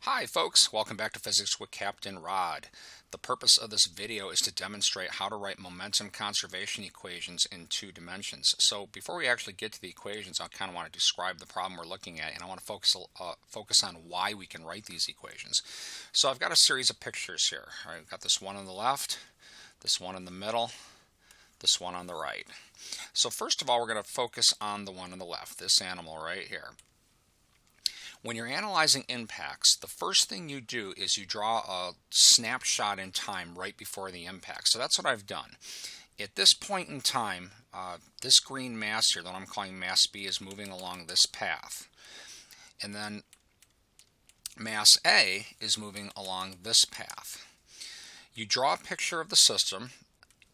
Hi folks, welcome back to Physics with Captain Rod. The purpose of this video is to demonstrate how to write momentum conservation equations in two dimensions. So before we actually get to the equations, I kind of want to describe the problem we're looking at, and I want to focus on why we can write these equations. So I've got a series of pictures here. All right, I've got this one on the left, this one in the middle, this one on the right. So first of all, we're going to focus on the one on the left, this animal right here. When you're analyzing impacts, the first thing you do is you draw a snapshot in time right before the impact. So that's what I've done. At this point in time, this green mass here, that I'm calling mass B, is moving along this path. And then mass A is moving along this path. You draw a picture of the system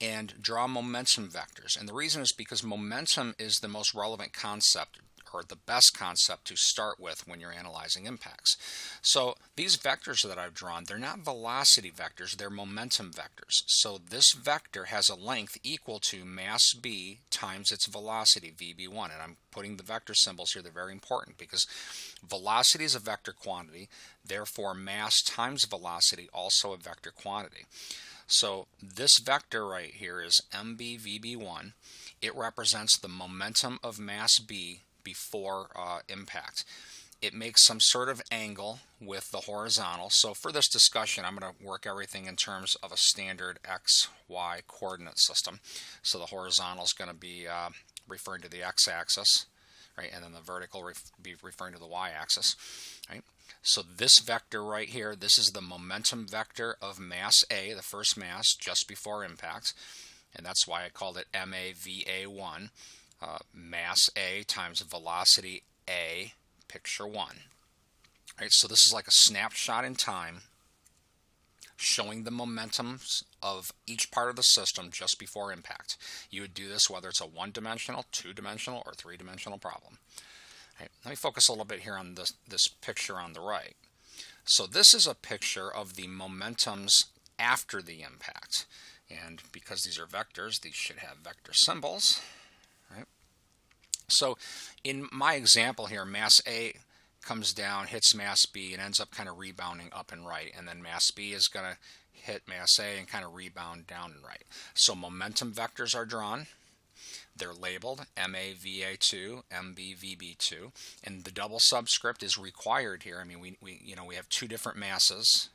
and draw momentum vectors. And the reason is because momentum is the most relevant concept, or the best concept to start with when you're analyzing impacts. So these vectors that I've drawn, they're not velocity vectors, they're momentum vectors. So this vector has a length equal to mass B times its velocity, VB1. And I'm putting the vector symbols here, they're very important because velocity is a vector quantity, therefore mass times velocity also a vector quantity. So this vector right here is MBVB1. It represents the momentum of mass B before impact. It makes some sort of angle with the horizontal. So for this discussion, I'm going to work everything in terms of a standard X, Y coordinate system. So the horizontal is going to be referring to the X-axis, right, and then the vertical be referring to the Y-axis, right? So this vector right here, this is the momentum vector of mass A, the first mass just before impact, and that's why I called it MAVA1. Mass A times velocity A, picture 1. Right, so this is like a snapshot in time showing the momentums of each part of the system just before impact. You would do this whether it's a one-dimensional, two-dimensional, or three-dimensional problem. Right, let me focus a little bit here on this picture on the right. So this is a picture of the momentums after the impact. And because these are vectors, these should have vector symbols. So in my example here, mass A comes down, hits mass B, and ends up kind of rebounding up and right. And then mass B is going to hit mass A and kind of rebound down and right. So momentum vectors are drawn. They're labeled MAVA2, MBVB2, and the double subscript is required here. I mean, we have two different masses.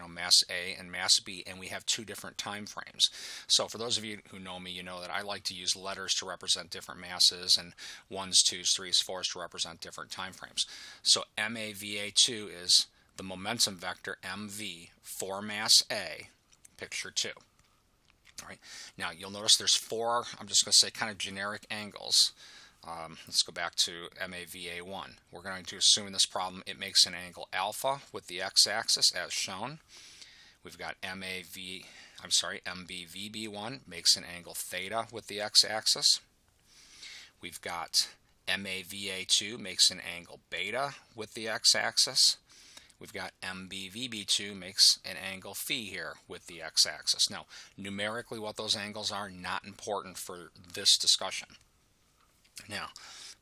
Mass A and mass B, and we have two different time frames. So for those of you who know me, you know that I like to use letters to represent different masses and 1s, 2s, 3s, 4s to represent different time frames. So MAVA2 is the momentum vector MV for mass A, picture 2. All right. Now you'll notice there's four, I'm just going to say kind of generic angles. Let's go back to MAVA1. We're going to assume in this problem it makes an angle alpha with the x-axis as shown. We've got MBVB1 makes an angle theta with the x-axis. We've got MAVA2 makes an angle beta with the x-axis. We've got MBVB2 makes an angle phi here with the x-axis. Now, numerically what those angles are, not important for this discussion. Now,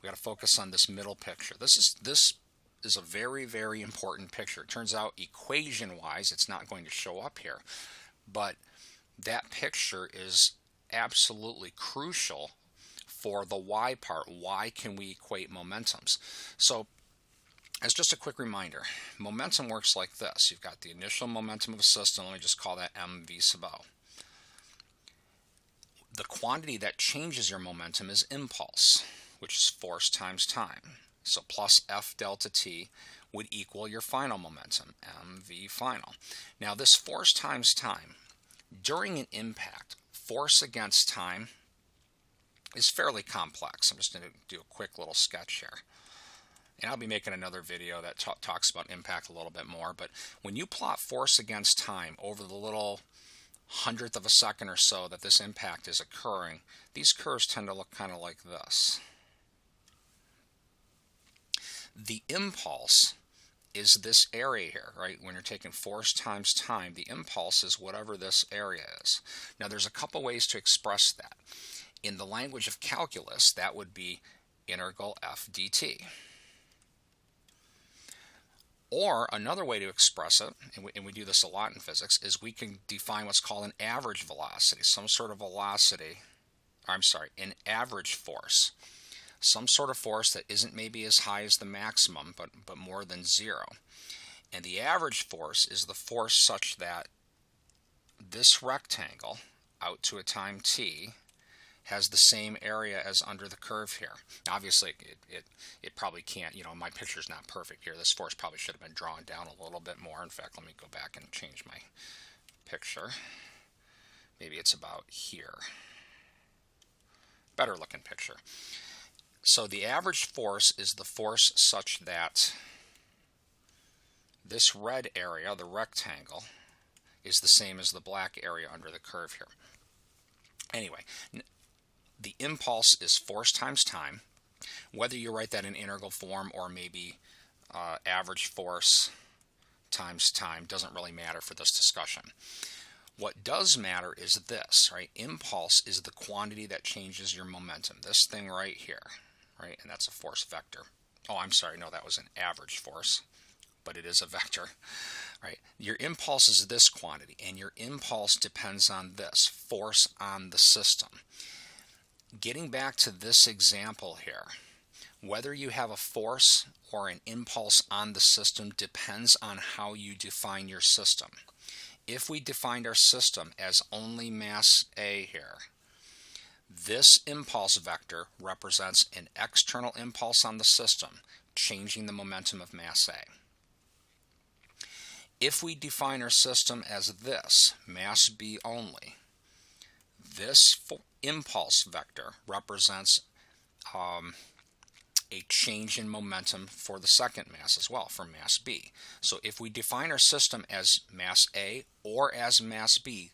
we got to focus on this middle picture. This is a very, very important picture. It turns out equation-wise, it's not going to show up here, but that picture is absolutely crucial for the Y part. Why can we equate momentums? So, as just a quick reminder, momentum works like this. You've got the initial momentum of a system. Let me just call that mv sub o. The quantity that changes your momentum is impulse, which is force times time. So plus F delta t would equal your final momentum, mv final. Now this force times time, during an impact, force against time is fairly complex. I'm just going to do a quick little sketch here. And I'll be making another video that talks about impact a little bit more. But when you plot force against time over the little hundredth of a second or so that this impact is occurring, these curves tend to look kind of like this. The impulse is this area here, right? When you're taking force times time, the impulse is whatever this area is. Now there's a couple ways to express that. In the language of calculus, that would be integral f dt. Or another way to express it, and we do this a lot in physics, is we can define what's called an average velocity, some sort of velocity, an average force, some sort of force that isn't maybe as high as the maximum, but more than zero. And the average force is the force such that this rectangle out to a time t has the same area as under the curve here. Now, obviously, it probably can't, my picture's not perfect here. This force probably should have been drawn down a little bit more. In fact, let me go back and change my picture. Maybe it's about here. Better looking picture. So the average force is the force such that this red area, the rectangle, is the same as the black area under the curve here. Anyway, the impulse is force times time. Whether you write that in integral form or maybe average force times time doesn't really matter for this discussion. What does matter is this, right? Impulse is the quantity that changes your momentum. This thing right here, right? And that's a force vector. Oh, I'm sorry, no, that was an average force, but it is a vector, right? Your impulse is this quantity, and your impulse depends on this, force on the system. Getting back to this example here, whether you have a force or an impulse on the system depends on how you define your system. If we defined our system as only mass A here, this impulse vector represents an external impulse on the system, changing the momentum of mass A. If we define our system as this, mass B only, this impulse vector represents a change in momentum for the second mass as well, for mass B. So if we define our system as mass A or as mass B,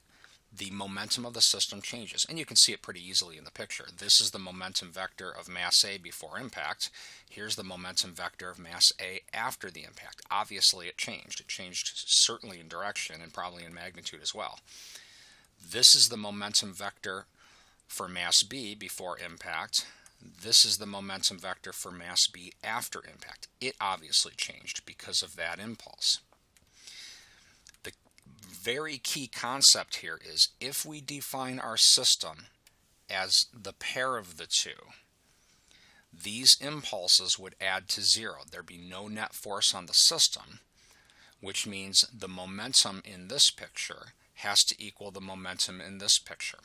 the momentum of the system changes. And you can see it pretty easily in the picture. This is the momentum vector of mass A before impact. Here's the momentum vector of mass A after the impact. Obviously it changed. It changed certainly in direction and probably in magnitude as well. This is the momentum vector for mass B before impact. This is the momentum vector for mass B after impact. It obviously changed because of that impulse. The very key concept here is if we define our system as the pair of the two, these impulses would add to zero. There'd be no net force on the system, which means the momentum in this picture has to equal the momentum in this picture.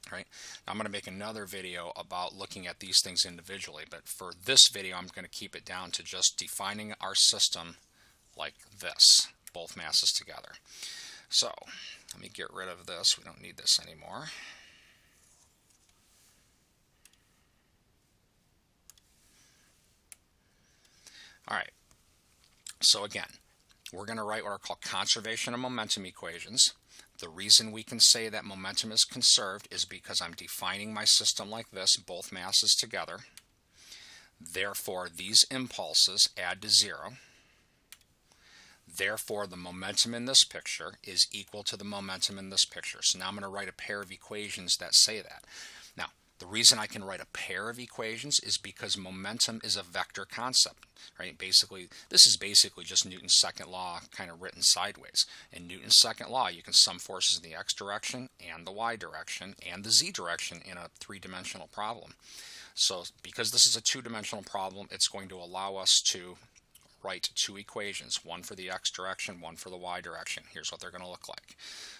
Right? Now I'm going to make another video about looking at these things individually, but for this video I'm going to keep it down to just defining our system like this, both masses together. So let me get rid of this. We don't need this anymore. All right, so again, we're going to write what are called conservation of momentum equations. The reason we can say that momentum is conserved is because I'm defining my system like this, both masses together. Therefore, these impulses add to zero. Therefore, the momentum in this picture is equal to the momentum in this picture. So now I'm going to write a pair of equations that say that. Now, the reason I can write a pair of equations is because momentum is a vector concept, right? Basically, this is basically just Newton's second law kind of written sideways. In Newton's second law, you can sum forces in the x direction and the y direction and the z direction in a three-dimensional problem. So because this is a two-dimensional problem, it's going to allow us to write two equations, one for the x direction, one for the y direction. Here's what they're going to look like.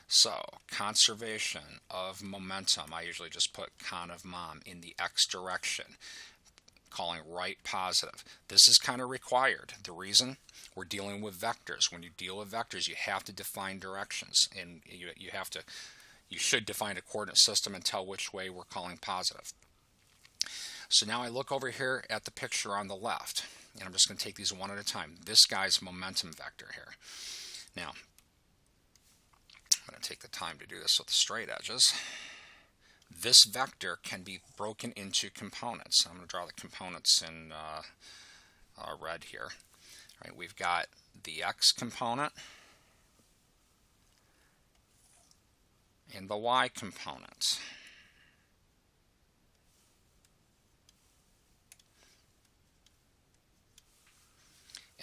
So, conservation of momentum, I usually just put con of mom in the x direction, calling right positive. This is kind of required. The reason? We're dealing with vectors. When you deal with vectors, you have to define directions, and you should define a coordinate system and tell which way we're calling positive. So now I look over here at the picture on the left, and I'm just going to take these one at a time. This guy's momentum vector here. Now, I'm going to take the time to do this with the straight edges. This vector can be broken into components. I'm going to draw the components in red here. All right, we've got the x component and the y component.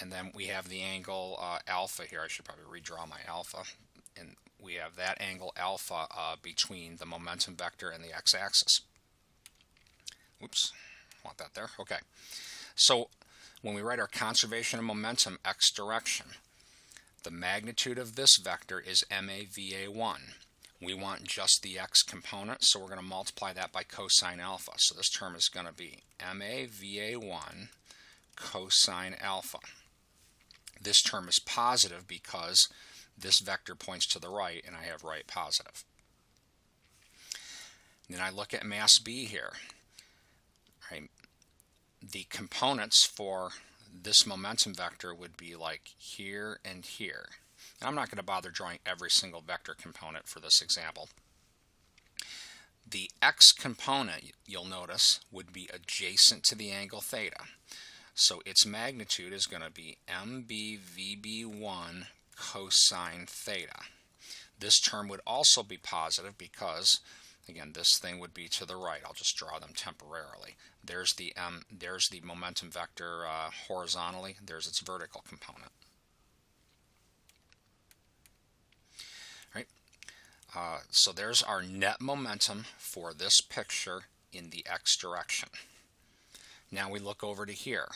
And then we have the angle alpha here. I should probably redraw my alpha. And we have that angle alpha between the momentum vector and the x-axis. Oops, want that there? Okay. So when we write our conservation of momentum x direction, the magnitude of this vector is MAVA1. We want just the x component, so we're going to multiply that by cosine alpha. So this term is going to be MAVA1 cosine alpha. This term is positive because this vector points to the right, and I have right positive. Then I look at mass B here. Right. The components for this momentum vector would be like here and here. And I'm not going to bother drawing every single vector component for this example. The x component, you'll notice, would be adjacent to the angle theta. So its magnitude is going to be MBVB1 cosine theta. This term would also be positive because, again, this thing would be to the right. I'll just draw them temporarily. There's the momentum vector horizontally. There's its vertical component. Right. So there's our net momentum for this picture in the x direction. Now we look over to here.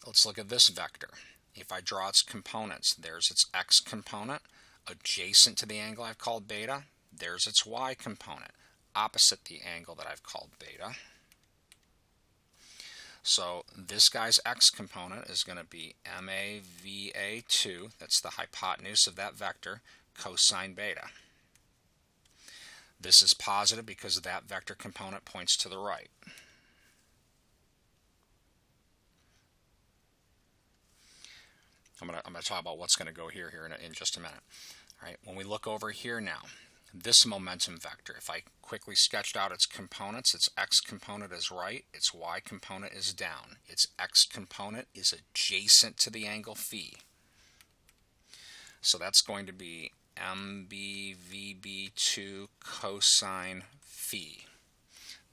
Let's look at this vector. If I draw its components, there's its x component adjacent to the angle I've called beta. There's its y component opposite the angle that I've called beta. So this guy's x component is going to be MAVA2, that's the hypotenuse of that vector, cosine beta. This is positive because that vector component points to the right. I'm going to talk about what's going to go here in just a minute. All right, when we look over here now, this momentum vector, if I quickly sketched out its components, its x component is right, its y component is down. Its x component is adjacent to the angle phi. So that's going to be MBVB2 cosine phi.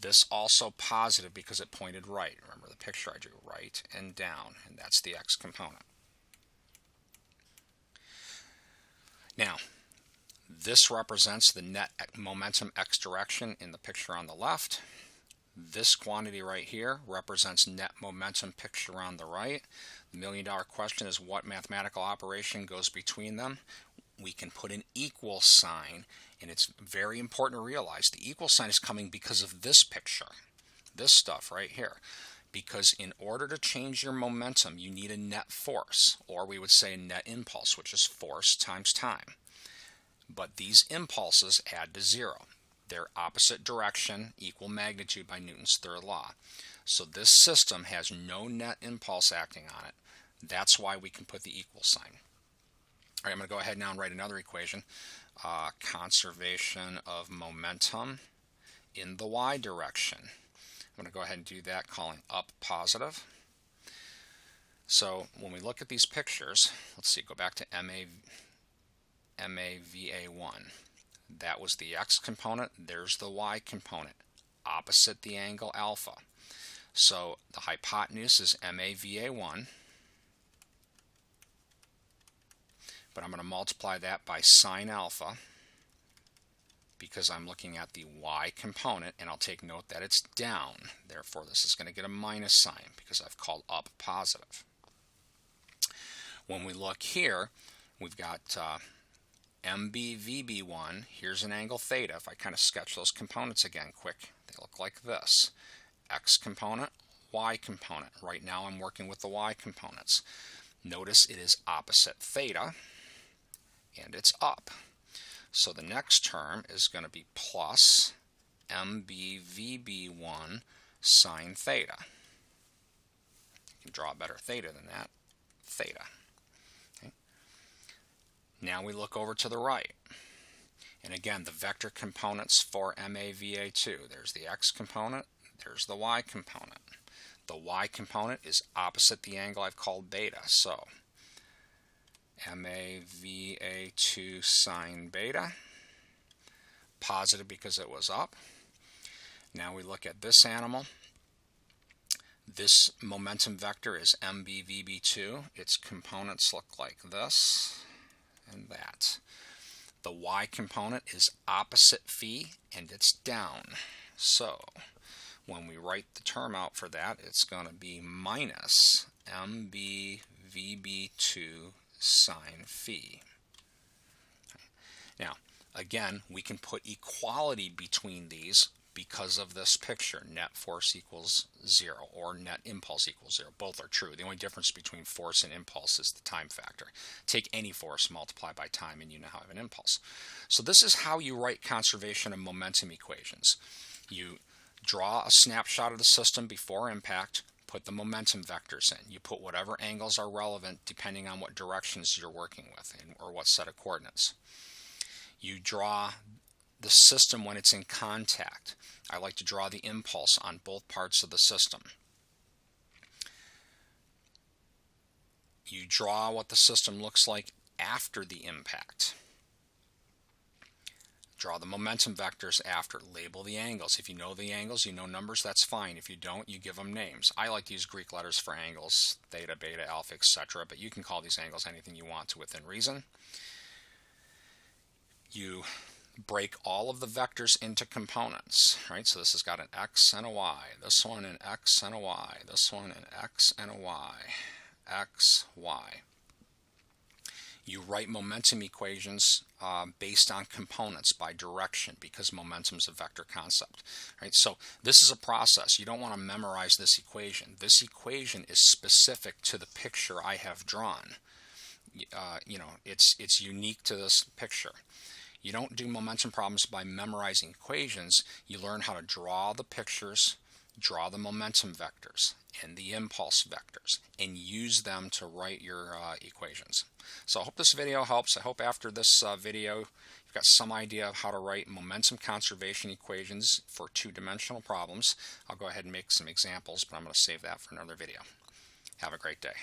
This also positive because it pointed right. Remember the picture I drew, right and down, and that's the x component. Now, this represents the net momentum x direction in the picture on the left. This quantity right here represents net momentum picture on the right. The million-dollar question is what mathematical operation goes between them. We can put an equal sign, and it's very important to realize the equal sign is coming because of this picture, this stuff right here. Because in order to change your momentum, you need a net force, or we would say a net impulse, which is force times time. But these impulses add to zero. They're opposite direction, equal magnitude by Newton's third law. So this system has no net impulse acting on it. That's why we can put the equal sign. All right, I'm going to go ahead now and write another equation. Conservation of momentum in the y direction. I'm going to go ahead and do that, calling up positive. So when we look at these pictures, let's see, go back to MAVA1. That was the x component, there's the y component, opposite the angle alpha. So the hypotenuse is MAVA1, but I'm going to multiply that by sine alpha because I'm looking at the y component, and I'll take note that it's down. Therefore, this is going to get a minus sign because I've called up positive. When we look here, we've got MBVB1. Here's an angle theta. If I kind of sketch those components again quick, they look like this. X component, y component. Right now I'm working with the y components. Notice it is opposite theta, and it's up. So the next term is going to be plus MBVB1 sine theta. You can draw a better theta than that, theta. Okay. Now we look over to the right. And again, the vector components for MAVA2. There's the x component, there's the y component. The y component is opposite the angle I've called beta. So MAVA2 sine beta, positive because it was up. Now we look at this animal. This momentum vector is MBVB2. Its components look like this and that. The y component is opposite phi, and it's down. So when we write the term out for that, it's going to be minus MBVB2 sine phi. Now, again, we can put equality between these because of this picture. Net force equals 0 or net impulse equals 0. Both are true. The only difference between force and impulse is the time factor. Take any force, multiply by time, and you now have an impulse. So this is how you write conservation of momentum equations. You draw a snapshot of the system before impact, put the momentum vectors in. You put whatever angles are relevant depending on what directions you're working with or what set of coordinates. You draw the system when it's in contact. I like to draw the impulse on both parts of the system. You draw what the system looks like after the impact. Draw the momentum vectors after. Label the angles. If you know the angles, you know numbers, that's fine. If you don't, you give them names. I like to use Greek letters for angles, theta, beta, alpha, etc., but you can call these angles anything you want to within reason. You break all of the vectors into components, right? So this has got an x and a y, this one an x and a y, this one an x and a y, x, y. You write momentum equations based on components by direction because momentum is a vector concept, right? So this is a process. You don't want to memorize this equation. This equation is specific to the picture I have drawn. It's unique to this picture. You don't do momentum problems by memorizing equations. You learn how to draw the pictures, draw the momentum vectors and the impulse vectors, and use them to write your equations. So I hope this video helps. I hope after this video you've got some idea of how to write momentum conservation equations for two-dimensional problems. I'll go ahead and make some examples, but I'm going to save that for another video. Have a great day.